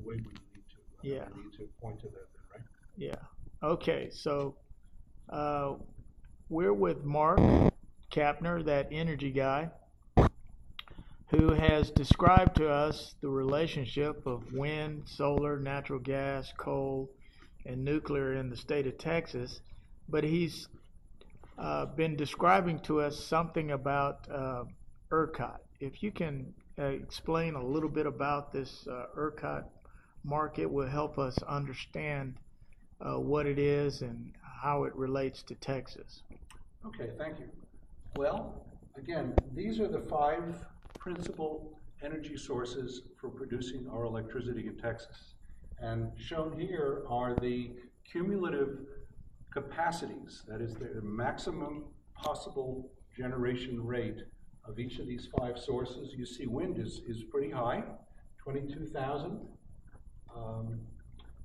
away when you need to. You need to point to that then, right? Yeah. Okay, so we're with Mark Kapner, that energy guy, who has described to us the relationship of wind, solar, natural gas, coal, and nuclear in the state of Texas. But he's been describing to us something about ERCOT. If you can explain a little bit about this ERCOT market, will help us understand what it is and how it relates to Texas. Okay, thank you. Well, again, these are the 5 principal energy sources for producing our electricity in Texas. And shown here are the cumulative capacities, that is the maximum possible generation rate of each of these 5 sources. You see wind is pretty high, 22,000.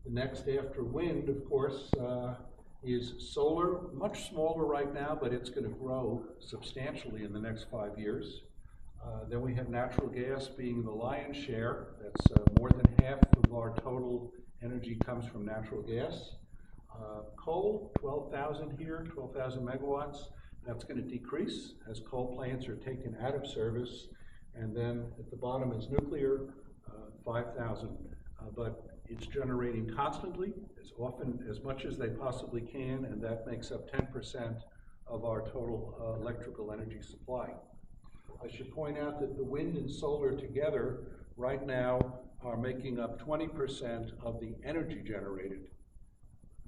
The next after wind, of course, is solar, much smaller right now, but it's going to grow substantially in the next 5 years. Then we have natural gas being the lion's share. That's more than half of our total energy comes from natural gas. Coal, 12,000 here, 12,000 megawatts. That's going to decrease as coal plants are taken out of service. And then at the bottom is nuclear, 5,000. But it's generating constantly, as much as they possibly can, and that makes up 10% of our total electrical energy supply. I should point out that the wind and solar together right now are making up 20% of the energy generated.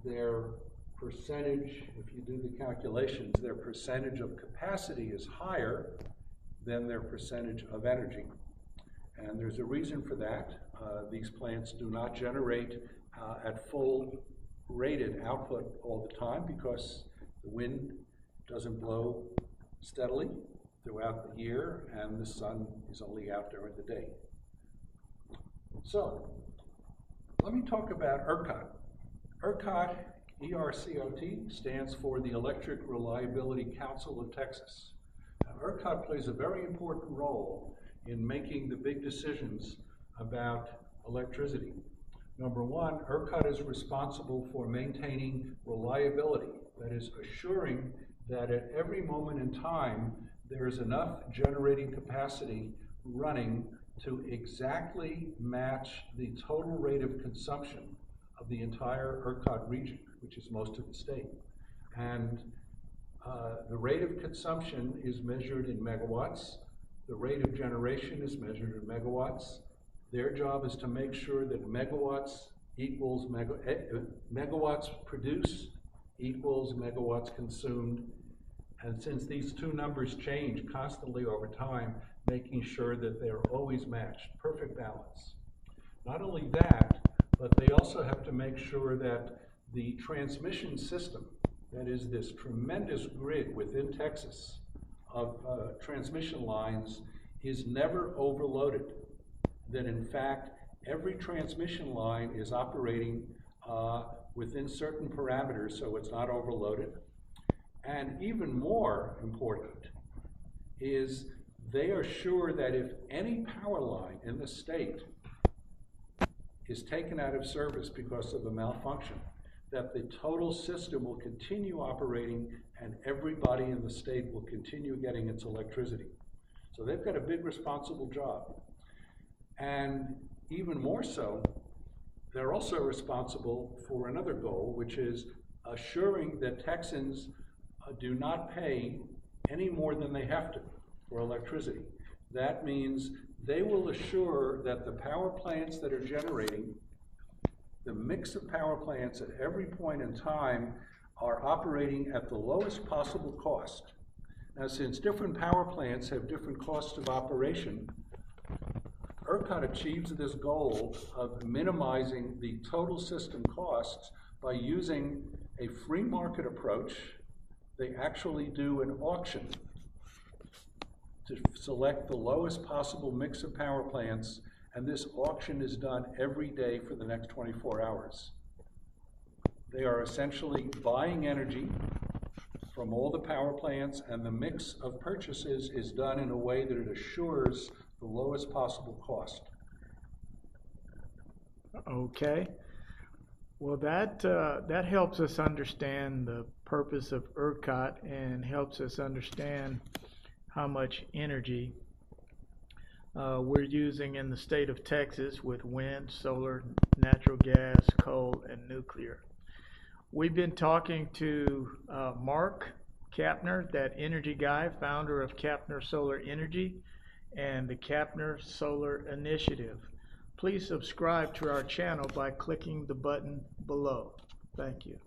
Their percentage, if you do the calculations, their percentage of capacity is higher than their percentage of energy. And there's a reason for that. These plants do not generate at full rated output all the time because the wind doesn't blow steadily throughout the year and the sun is only out during the day. So let me talk about ERCOT. ERCOT, ERCOT, stands for the Electric Reliability Council of Texas. Now, ERCOT plays a very important role in making the big decisions about electricity. Number one, ERCOT is responsible for maintaining reliability, that is, assuring that at every moment in time there is enough generating capacity running to exactly match the total rate of consumption of the entire ERCOT region, which is most of the state. And the rate of consumption is measured in megawatts. The rate of generation is measured in megawatts. Their job is to make sure that megawatts equals megawatts produced equals megawatts consumed. And since these two numbers change constantly over time, making sure that they're always matched, perfect balance. Not only that, but they also have to make sure that the transmission system, that is this tremendous grid within Texas of transmission lines, is never overloaded. That in fact, every transmission line is operating within certain parameters so it's not overloaded. And even more important is they are sure that if any power line in the state is taken out of service because of a malfunction, that the total system will continue operating and everybody in the state will continue getting its electricity. So they've got a big responsible job. And even more so, they're also responsible for another goal, which is assuring that Texans do not pay any more than they have to for electricity. That means they will assure that the power plants that are generating, the mix of power plants at every point in time, are operating at the lowest possible cost. Now, since different power plants have different costs of operation, ERCOT achieves this goal of minimizing the total system costs by using a free market approach. They actually do an auction to select the lowest possible mix of power plants, and this auction is done every day for the next 24 hours. They are essentially buying energy from all the power plants, and the mix of purchases is done in a way that it assures the lowest possible cost. Okay. Well, that helps us understand the purpose of ERCOT and helps us understand how much energy we're using in the state of Texas with wind, solar, natural gas, coal, and nuclear. We've been talking to Mark Kapner, that energy guy, founder of Kapner Solar Energy and the Kapner Solar Initiative. Please subscribe to our channel by clicking the button below. Thank you.